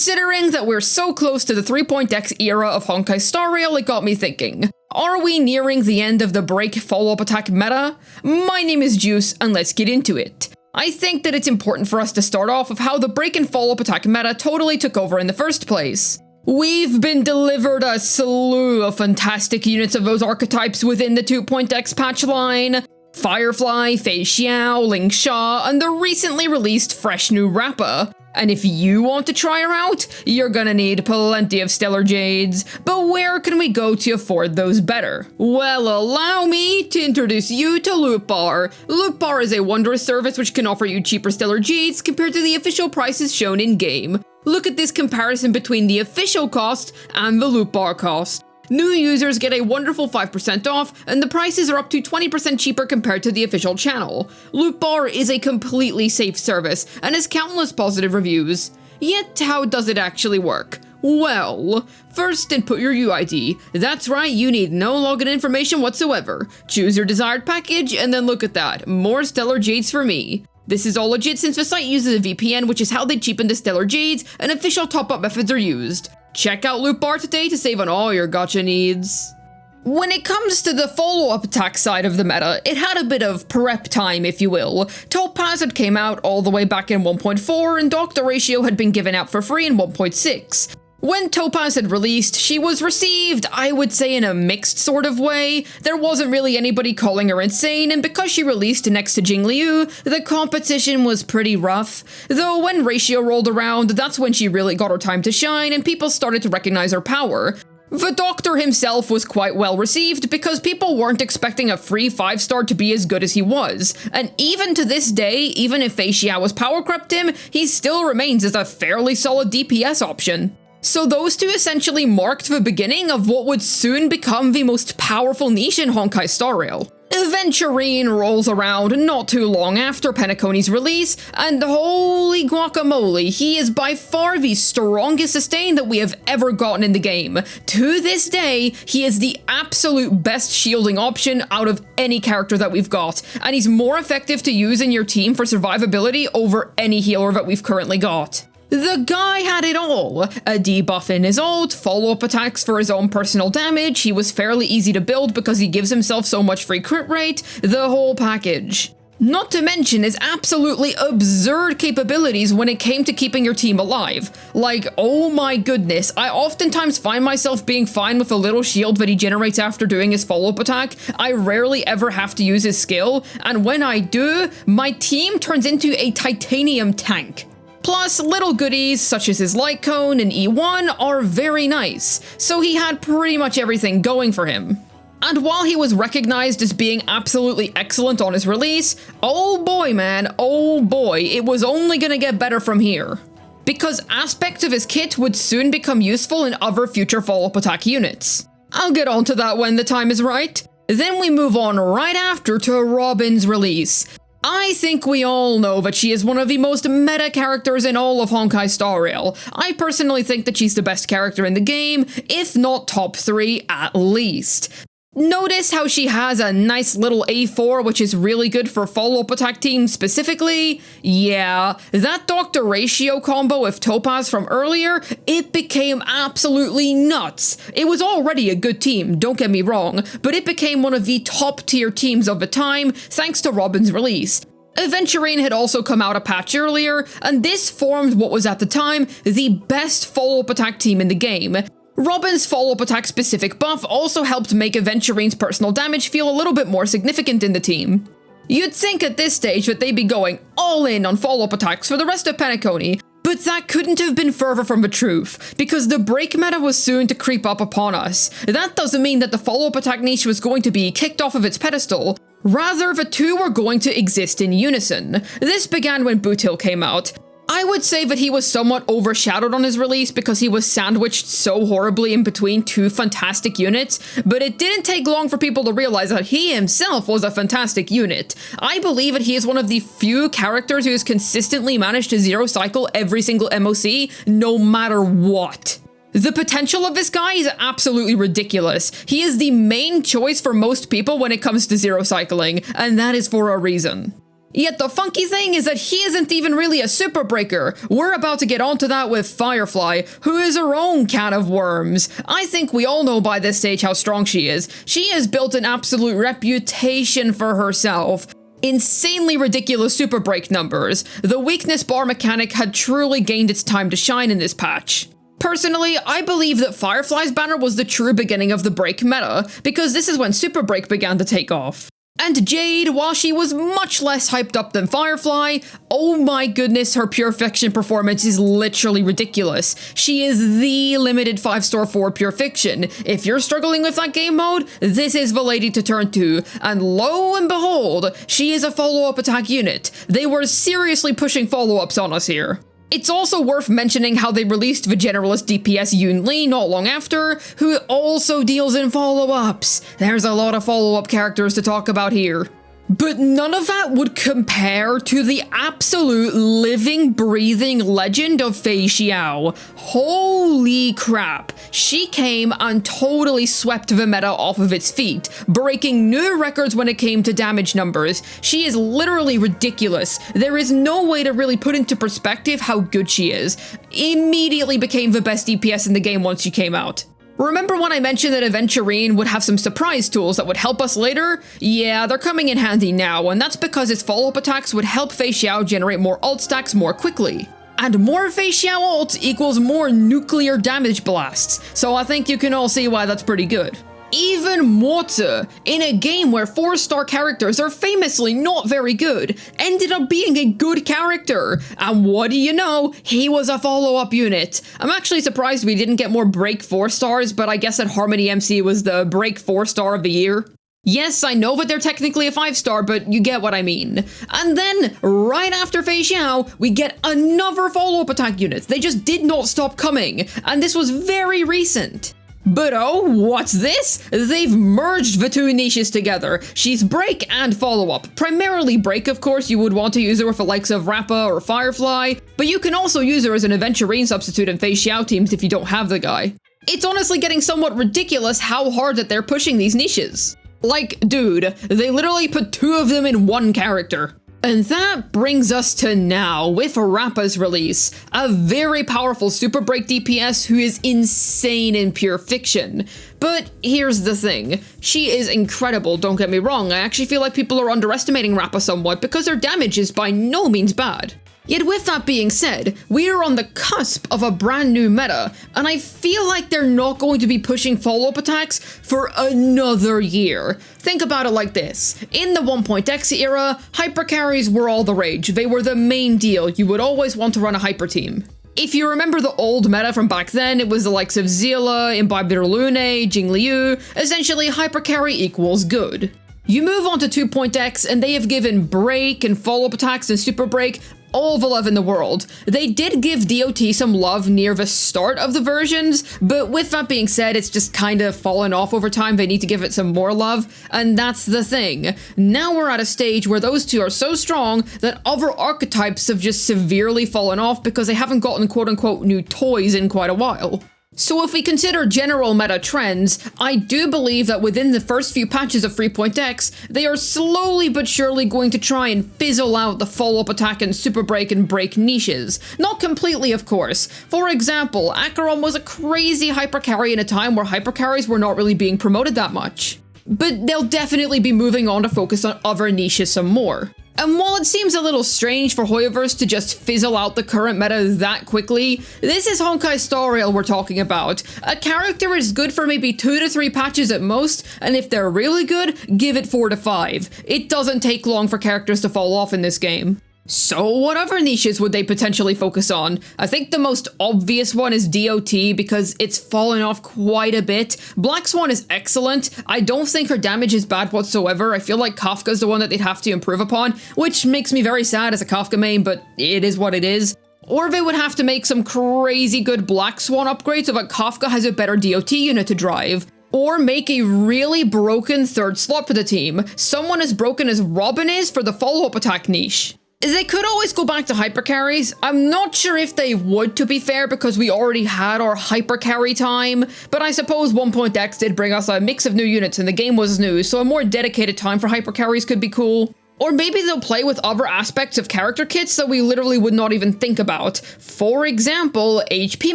Considering that we're so close to the 3.x era of Honkai Star Rail, it got me thinking, are we nearing the end of the break follow-up attack meta? My name is Juice, and let's get into it. I think that it's important for us to start off with how the break and follow-up attack meta totally took over in the first place. We've been delivered a slew of fantastic units of those archetypes within the 2.x patch line. Firefly, Fei Xiao, Ling Sha, and the recently released fresh new Rappa. And if you want to try her out, you're gonna need plenty of Stellar Jades. But where can we go to afford those better? Well, allow me to introduce you to Loot Bar. Loot Bar is a wondrous service which can offer you cheaper Stellar Jades compared to the official prices shown in-game. Look at this comparison between the official cost and the Loot Bar cost. New users get a wonderful 5% off, and the prices are up to 20% cheaper compared to the official channel. Loot Bar is a completely safe service, and has countless positive reviews. Yet, how does it actually work? Well, first input your UID. That's right, you need no login information whatsoever. Choose your desired package, and then look at that, more Stellar Jades for me. This is all legit since the site uses a VPN, which is how they cheapen the Stellar Jades, and official top-up methods are used. Check out Loot Bar today to save on all your gacha needs. When it comes to the follow-up attack side of the meta, it had a bit of prep time, if you will. Topaz had came out all the way back in 1.4, and Doctor Ratio had been given out for free in 1.6. When Topaz had released, she was received, I would say, in a mixed sort of way. There wasn't really anybody calling her insane, and because she released next to Jingliu, the competition was pretty rough. Though when Ratio rolled around, that's when she really got her time to shine, and people started to recognize her power. The Doctor himself was quite well received because people weren't expecting a free 5-star to be as good as he was. And even to this day, even if Fei Xiao was power crept him, he still remains as a fairly solid DPS option. So those two essentially marked the beginning of what would soon become the most powerful niche in Honkai Star Rail. Aventurine rolls around not too long after Penacony's release, and holy guacamole, he is by far the strongest sustain that we have ever gotten in the game. To this day, he is the absolute best shielding option out of any character that we've got, and he's more effective to use in your team for survivability over any healer that we've currently got. The guy had it all. A debuff in his ult, follow-up attacks for his own personal damage, he was fairly easy to build because he gives himself so much free crit rate, the whole package. Not to mention his absolutely absurd capabilities when it came to keeping your team alive. Like, oh my goodness, I oftentimes find myself being fine with a little shield that he generates after doing his follow-up attack. I rarely ever have to use his skill, and when I do, my team turns into a titanium tank. Plus, little goodies such as his light cone and E1 are very nice, so he had pretty much everything going for him. And while he was recognized as being absolutely excellent on his release, oh boy man, oh boy, it was only gonna get better from here. Because aspects of his kit would soon become useful in other future follow-up attack units. I'll get onto that when the time is right. Then we move on right after to Robin's release. I think we all know that she is one of the most meta characters in all of Honkai Star Rail. I personally think that she's the best character in the game, if not top 3 at least. Notice how she has a nice little A4, which is really good for follow-up attack teams specifically? Yeah, that Doctor Ratio combo with Topaz from earlier, it became absolutely nuts. It was already a good team, don't get me wrong, but it became one of the top tier teams of the time thanks to Robin's release. Aventurine had also come out a patch earlier, and this formed what was at the time the best follow-up attack team in the game. Robin's follow-up attack specific buff also helped make Aventurine's personal damage feel a little bit more significant in the team. You'd think at this stage that they'd be going all in on follow-up attacks for the rest of Penacony, but that couldn't have been further from the truth, because the break meta was soon to creep up upon us. That doesn't mean that the follow-up attack niche was going to be kicked off of its pedestal. Rather, the two were going to exist in unison. This began when Bootil came out. I would say that he was somewhat overshadowed on his release because he was sandwiched so horribly in between two fantastic units, but it didn't take long for people to realize that he himself was a fantastic unit. I believe that he is one of the few characters who has consistently managed to zero cycle every single MOC, no matter what. The potential of this guy is absolutely ridiculous. He is the main choice for most people when it comes to zero cycling, and that is for a reason. Yet the funky thing is that he isn't even really a super breaker. We're about to get onto that with Firefly, who is her own can of worms. I think we all know by this stage how strong she is. She has built an absolute reputation for herself. Insanely ridiculous super break numbers. The weakness bar mechanic had truly gained its time to shine in this patch. Personally, I believe that Firefly's banner was the true beginning of the break meta, because this is when super break began to take off. And Jade, while she was much less hyped up than Firefly, oh my goodness, her Pure Fiction performance is literally ridiculous. She is the limited 5-star for Pure Fiction. If you're struggling with that game mode, this is the lady to turn to. And lo and behold, she is a follow-up attack unit. They were seriously pushing follow-ups on us here. It's also worth mentioning how they released the generalist DPS Yoon Lee not long after, who also deals in follow-ups. There's a lot of follow-up characters to talk about here. But none of that would compare to the absolute living, breathing legend of Fei Xiao. Holy crap. She came and totally swept the meta off of its feet, breaking new records when it came to damage numbers. She is literally ridiculous. There is no way to really put into perspective how good she is. Immediately became the best DPS in the game once she came out. Remember when I mentioned that Aventurine would have some surprise tools that would help us later? Yeah, they're coming in handy now, and that's because its follow-up attacks would help Fei Xiao generate more ult stacks more quickly. And more Fei Xiao ult equals more nuclear damage blasts, so I think you can all see why that's pretty good. Even Morta, in a game where 4-star characters are famously not very good, ended up being a good character. And what do you know? He was a follow-up unit. I'm actually surprised we didn't get more break 4-stars, but I guess that Harmony MC was the break 4-star of the year. Yes, I know that they're technically a 5-star, but you get what I mean. And then, right after Fei Xiao, we get another follow-up attack unit. They just did not stop coming, and this was very recent. But oh, what's this? They've merged the two niches together. She's break and follow-up. Primarily break, of course. You would want to use her with the likes of Rappa or Firefly, but you can also use her as an Aventurine substitute in Fei Xiao teams if you don't have the guy. It's honestly getting somewhat ridiculous how hard that they're pushing these niches. Like, dude, they literally put 2 of them in one character. And that brings us to now, with Rappa's release, a very powerful super break DPS who is insane in Pure Fiction. But here's the thing, she is incredible, don't get me wrong. I actually feel like people are underestimating Rappa somewhat because her damage is by no means bad. Yet with that being said, we are on the cusp of a brand new meta, and I feel like they're not going to be pushing follow-up attacks for another year. Think about it like this. In the 1.x era, hyper carries were all the rage. They were the main deal. You would always want to run a hyper team. If you remember the old meta from back then, it was the likes of Zilla, Imbibed Lune, Jingliu. Essentially, hyper carry equals good. You move on to 2.x and they have given break and follow-up attacks and super break all the love in the world. They did give DOT some love near the start of the versions, but with that being said, it's just kind of fallen off over time. They need to give it some more love, and that's the thing. Now we're at a stage where those two are so strong that other archetypes have just severely fallen off because they haven't gotten quote-unquote new toys in quite a while. So if we consider general meta trends, I do believe that within the first few patches of 3.x, they are slowly but surely going to try and fizzle out the follow-up attack and super break and break niches. Not completely, of course. For example, Acheron was a crazy hyper carry in a time where hyper carries were not really being promoted that much. But they'll definitely be moving on to focus on other niches some more. And while it seems a little strange for Hoyoverse to just fizzle out the current meta that quickly, this is Honkai Star Rail we're talking about. A character is good for maybe 2 to 3 patches at most, and if they're really good, give it 4 to 5. It doesn't take long for characters to fall off in this game. So what other niches would they potentially focus on? I think the most obvious one is DOT because it's fallen off quite a bit. Black Swan is excellent. I don't think her damage is bad whatsoever. I feel like Kafka's the one that they'd have to improve upon, which makes me very sad as a Kafka main, but it is what it is. Or they would have to make some crazy good Black Swan upgrades so that Kafka has a better DOT unit to drive. Or make a really broken third slot for the team. Someone as broken as Robin is for the follow-up attack niche. They could always go back to hyper carries. I'm not sure if they would, to be fair, because we already had our hyper carry time, but I suppose 1.x did bring us a mix of new units and the game was new, so a more dedicated time for hyper carries could be cool. Or maybe they'll play with other aspects of character kits that we literally would not even think about. For example, HP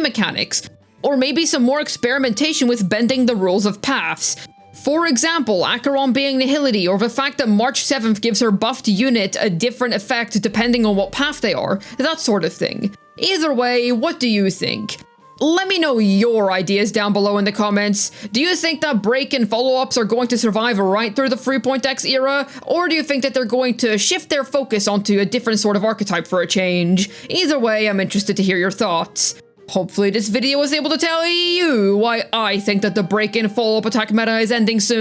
mechanics. Or maybe some more experimentation with bending the rules of paths. For example, Acheron being Nihility, or the fact that March 7th gives her buffed unit a different effect depending on what path they are, that sort of thing. Either way, what do you think? Let me know your ideas down below in the comments. Do you think that break and follow-ups are going to survive right through the 3.x era? Or do you think that they're going to shift their focus onto a different sort of archetype for a change? Either way, I'm interested to hear your thoughts. Hopefully this video was able to tell you why I think that the break and follow-up attack meta is ending soon.